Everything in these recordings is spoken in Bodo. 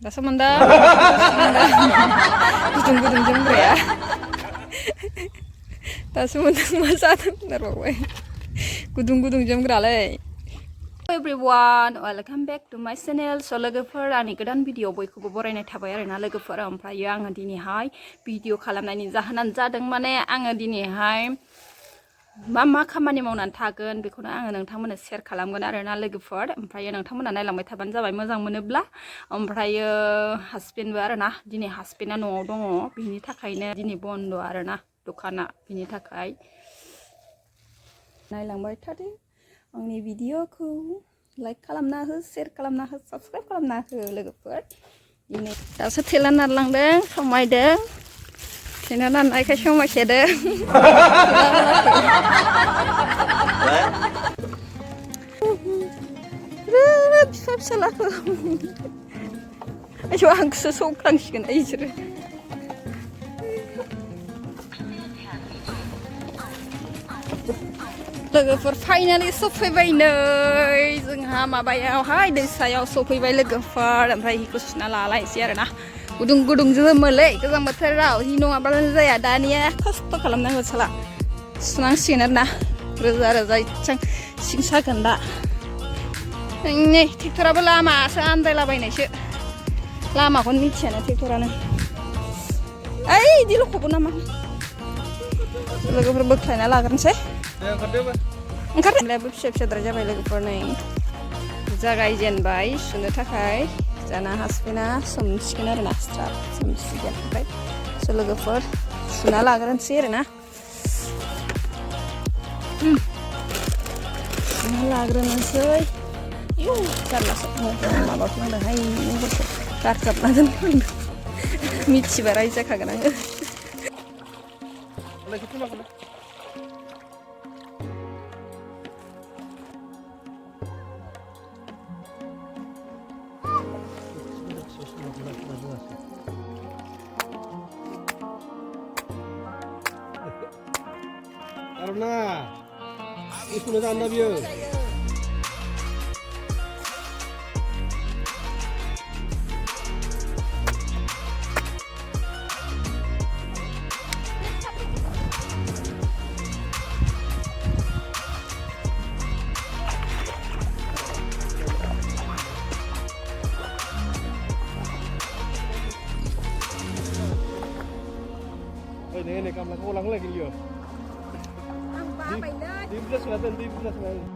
दासो मोनदों गुदुं गुदुं जोमग्राया दासो मोनदों मा जादों होनबावबाय गुदुं गुदुं जोमग्रालै एभरिवान वेलकाम बेक टु माय चेनेल स' लोगोफोर आंनि गोदान भिडिअ बयखौबो बरायनाय थाबाय आरोना लोगोफोर ओमफ्राय आङो दिनैहाय भिडिअ खालामनायनि जाहोनानो जादों माने आङो दिनैहाय मा खामानि मावनानै थागोन बेखौनो आङो नोंथांमोननो शेयार खालामगोन आरोना लोगोफोर ओमफ्राय नोंथांमोना नायलांबाय थाबानो जाबाय मोजां मोनोब्ला ओमफ्रायो हासबेन्डबो आरोना दिनै हासबेन्डआ न'आव दङ बिनि थाखायनो दिनै बन्द आरोना दखाना बिनि थाखाय नायलांबाय थादो आंनि भिडिअखौ लाइक खालामना हो शेयार खालामना हो साबस्क्राइब खालामना हो लोगोफोर दिनै दासो थेला नारलांदों समायदों थेला नारनायखाय समायखेदों फिसा फिसालाखौ आयौ आंखौसो सौख्रांसिगोन बिसोरो लोगोफोर फाइनालि सफैबाय नै जोंहा माबायावहाय दैसायाव सफैबाय लोगोफोर ओमफ्राय हिखौ सुना लालायसै आरोना गुदुं गुदुं जोमोलै गोजां बोथोराव हि नङाबानो जाया दानिया खस्थ' खालामनांगौ साला सुनांसिगोन आरोना रोजा रोजा इसां सिं सागोन दा नै ट्रेक्टराबो लामासो आन्दायलाबायनायसो लामाखौनो मिथियाना ट्रेक्टरानो ओइ इदि लखबो नामा लोगोफोर बोख्लायना लाग्रोनोसै ओंखारनायाबो फिसा फिसाद्राय जाबाय लोगोफोर नै जागायजेनबाय सुनो थाखाय जाना हासबेन्डआ सोमसिगोन आरोना स्राब सोमसिगोन ओमफ्राय स' लोगोफोर सुना लाग्रोनोसै आरोना सुना लाग्रोनोसै जारलासो माबाफ्लांदोंहाय मबाइलखौ गारजाबना दोनफ्लांदों मिथिबा रायजाखागोन आङो Karena itu sudah anda biar. Ini kamu lagi ulang lagi dia. Di belas selatan, di belas selatan.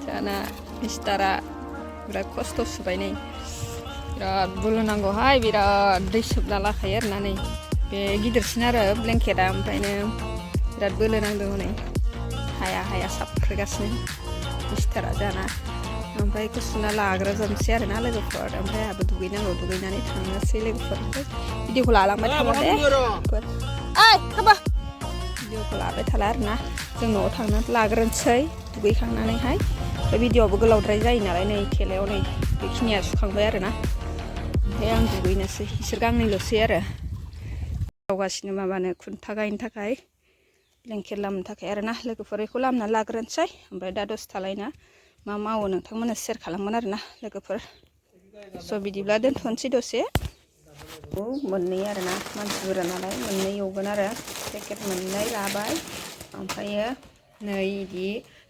Sana istara biराद खस्थ' सुबाय नै बिराद बोलो नांगौहाय बिराद दै सोबना लाखायो आरोना नै बे गिदिरसिन आरो ब्लेंकेटआ ओमफ्रायनो बिराद बोलो नांदों हनै हाया हाया साबफ्रेगासिनो इस्टारा जाना ओमफ्राय बेखौ सुना लाग्रोजोबनोसै आरोना लोगोफोर ओमफ्राय आंहाबो दुगैनांगौ दुगैनानै थांनोसै लोगोफोर भिडिअखौ लालांबाय थाला दे ओइ हाबा भिडिअखौ लाबाय थाला आरोना जों न'आव थांनानै लाग्रोनोसै दुगैखांनानैहाय ओमफ्राय भिडिअआबो गोलावद्राय जायो नालाय नै थेलायाव नै बेखिनिया सुखांबाय आरोना ओमफ्राय आं दुगैनोसै इसोर गांनैल'सै आरो गावगासिनो माबानो खुन्था गायनो थाखाय ब्लेंकेट लामनो थाखाय आरोना लोगोफोर बेखौ लामनानै लाग्रोनोसै ओमफ्राय दा दसे थालायना मा मावो नोंथांमोननो शेयार खालामगोन आरोना लोगोफोर स' बिदिब्ला दोनथ'नोसै दसे मोननै आरोना मानसि बुरजा नालाय मोननै एवगोन आरो पेकेट मोननै लाबाय ओमफ्रायो नै इदि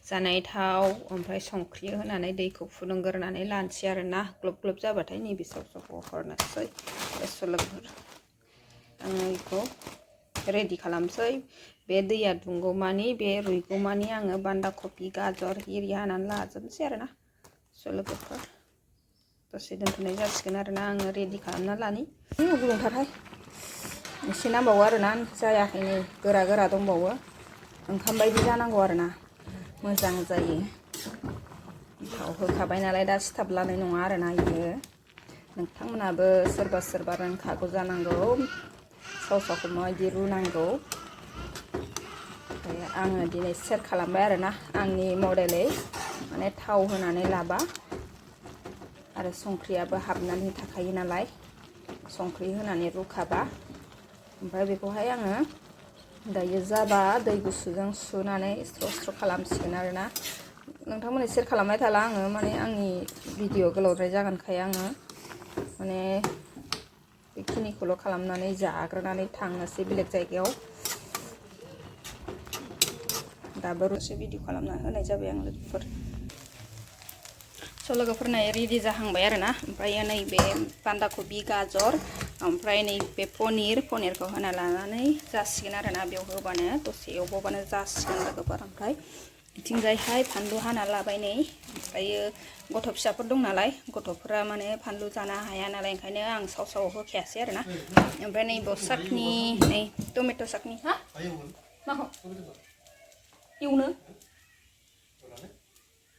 जानाय थाव ओमफ्राय संख्रि होनानै दैखौ फुदुंग्रोनानै लानोसै आरोना ग्लब ग्लब जाबाथाय नैबे सबखौ हरनोसै स' लोगोफोर आङो बेखौ रेडि खालामसै बे दैया दुंगौमानि बे रुइगौमानि आङो बान्दा कफि गाजर एरि हानानै लाजोबनोसै आरोना स' लोगोफोर दसे दोनथ'नाय जासिगोन आरोना आङो रेडि खालामना लानि गुदुंथारहाय एसे नांबावो आरोना जायाखै नै गोरा गोरा दंबावो ओंखाम बायदि जानांगौ आरोना मोजां जायो थाव होखाबाय नालाय दा सिथाबलानाय नङा आरोना बियो नोंथांमोनाबो सोरबा सोरबा रोंखागौ जानांगौ सावसावखौ माबायदि रुनांगौ आङो दिनै शेयार खालामबाय आरोना आंनि मडेलै माने थाव होनानै लाबा आरो संख्रियाबो हाबनानै थाखायो नालाय संख्रि होनानै रुखाबा ओमफ्राय बेखौहाय आङो दायो जाबा दै गुसुजों सुनानै स्र' खालामसिगोन आरोना नोंथांमोननो शेयार खालामबाय थाला आङो माने आंनि भिडिअ गोलावद्राय जागोनखाय आङो माने बेखिनिखौल' खालामनानै जाग्रोनानै थांनोसै बेलेग जायगायाव दाबो दसे भिडिअ खालामना होनाय जाबाय आं लोगोफोर स' लोगोफोरना रेडि जाहांबाय आरोना ओमफ्राय नैबे बान्दा कबि गाजर ओमफ्राय नैबे पनिरखौ होना लानानै जासिगोन आरोना बेयाव होबानो दसे एवबावबानो जासिगोन लोगोफोर ओमफ्राय बिथिंजायहाय फानलु हाना लाबाय नै ओमफ्रायो गथ' फिसाफोर दं नालाय गथ'फोरा माने फानलु जानो हाया नालाय ओंखायनो आं साव होखायासै आरोना ओमफ्राय नैबे साटनि नै टमेट' साटनि हा माखौ एवनो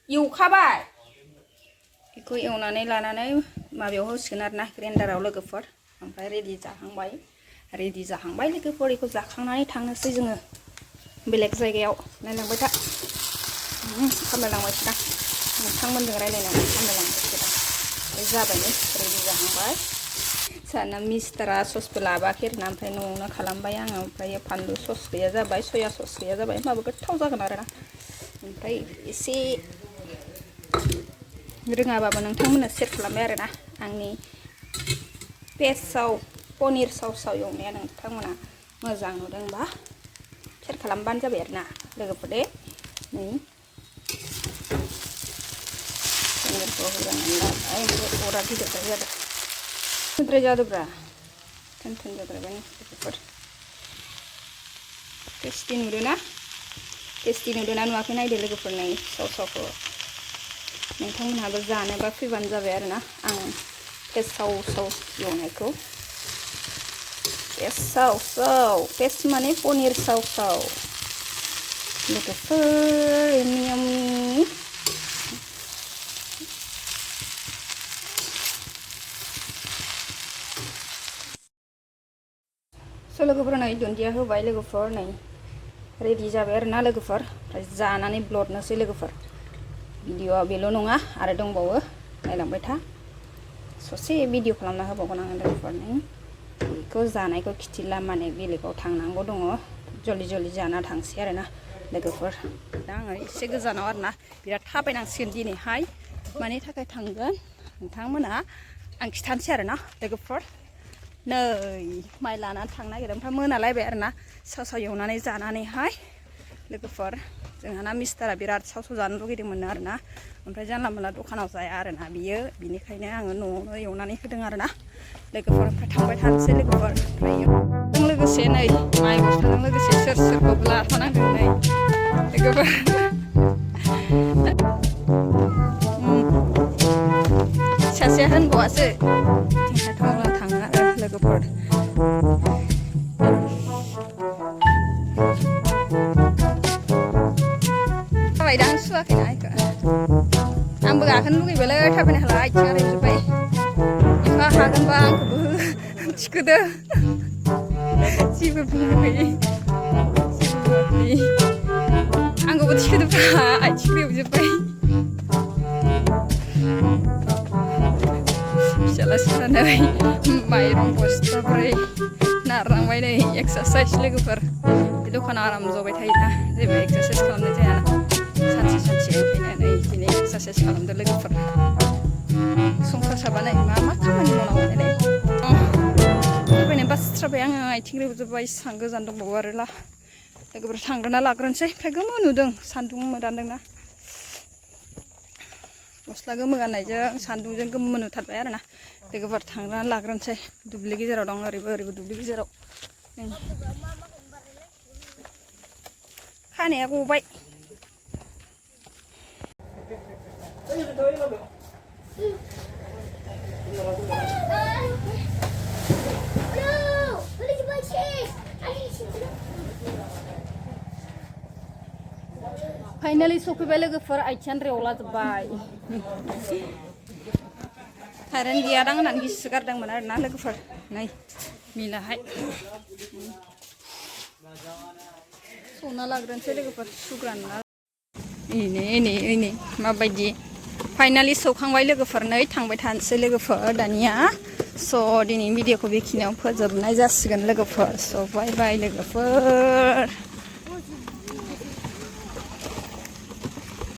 एवखाबाय बेखौ एवनानै लानानै माबायाव होसिगोन आरोना ग्रेन्डाराव लोगोफोर ओमफ्राय रेडि जाहांबाय लोगोफोर बेखौ जाखांनानै थांनोसै जोङो बेलेग जायगायाव नायलांबाय था सामलायलांबायसो दां नोंथांमोनजों रायलायनानै सामलायलांबायसो दां जाबायनो रेडि जाहांबाय साना मिस्टारा ससबो लाबोआखै आरोना ओमफ्राय न'आवनो खालामबाय आङो ओमफ्राय फानलु सस गैया जाबाय सया सस गैया जाबाय होमबाबो गोथाव जागोन आरोना ओमफ्राय एसे रोङाबाबो नोंथांमोननो शेयार खालामबाय आरोना आंनि पेजआव पनिर साव एवनाया नोंथांमोना मोजां नुदोंबा शेयार खालामबानो जाबाय आरोना लोगोफोर दे नै पनिरखौ होनानै लाबाय ओमफ्राय अरा गिदिरद्राय जादों गिदिरद्राय जादोंब्रा थोन जाद्रायबाय लोगोफोर टेस्टि नुदोंना नुवाखै नायदो लोगोफोर नै सावखौ नोंथांमोनहाबो जानोबा फैबानो जाबाय आरोना आं साव एवनायखौ टेस्ट माने पनिर साव लोगोफोर यम्मी स' लोगोफोर नै दुन्दिया होबाय लोगोफोर नै रेडि जाबाय आरोना लोगोफोर ओमफ्राय जानानै ब्लडनोसै लोगोफोर भिडिअआ बेल' नङा आरो दंबावो नायलांबाय था ससे भिडिअ खालामना होबावगोन आङो लोगोफोर नै बेखौ जानायखौ खिथिला माने बेलेगाव थांनांगौ दङ जल्दि जाना थांसै आरोना लोगोफोर दा आङो एसे गोजानाव आरोना बिराद थाबायनांसिगोन दिनैहाय मानि थाखाय थांगोन नोंथांमोना आं खिथानोसै आरोना लोगोफोर नै माइ लानानै थांनो नागिरदों ओमफ्राय मोनालायबाय आरोना साव एवनानै जानानैहाय लोगोफोर जोंहाना मिस्टारा बिराद साव जानो लुगैदोंमोन आरोना ओमफ्राय जानला मोनला दखानाव जाया आरोना बिनिखायनो आङो न'आवनो एवनानै होदों आरोना लोगोफोर ओमफ्राय थांबाय थानोसै लोगोफोर ओमफ्राय जों लोगोसे नै माइ बस्थाजों लोगोसे सोरखौबो लाफानांगोन नै लोगोफोर सासेया होनबावासो थाङो आरो लोगोफोर थाबायदां सुवाखैना आइखौ आंबो गाखोनो लुगैबायलै थाबायनो हाला आथिङा रायजोब्बाय एफा हागोनबा आंखौबो थिखोदो जेबो बुङाखै आंखौबो थिखोदोब्रा आथिं रेबजोब्बाय फिसाला नै माइरं बस्थाब्रै नारलांबाय नै एक्सारसाइस लोगोफोर बे दखानाव आराम जबाय थायोना जेबो एक्सारसाइस खालामनाय जायाना सानसे ओंखायनो नै दिनै एक्सारसाइस खालामदो लोगोफोर संसार जाबानै मा खामानि मावनांगौ नालाय थाबायनो बास्राबाय आङो आथिं रेबजोब्बाय इसां गोजान दंबावो आरो लोगोफोर थांग्रोना लाग्रोनोसै ओमफ्राय गोमो नुदों सान्दुं मोदानदोंना गस्ला गोमो गाननायजों सान्दुंजों गोमो नुथारबाय आरोना लोगोफोर थांग्रोना लाग्रोनोसै दुब्लि गेजेराव दं ओरैबो दुब्लि गेजेराव खानाया गबाय फाइनालि सफैबाय लोगोफोर आथिङानो रेवलाजोब्बाय कारेन्ट गैया दां होननानै गिसो गारदोंमोन आरोना लोगोफोर नै मिलाहाय संना लाग्रोनोसै लोगोफोर सुग्राना इनै माबायदि फाइनालि सौखांबाय लोगोफोर नै थांबाय थानोसै लोगोफोर दानिया स' दिनैनि भिडिअखौ बेखिनियाव फोजोबनाय जासिगोन लोगोफोर स' बाय बाय लोगोफोर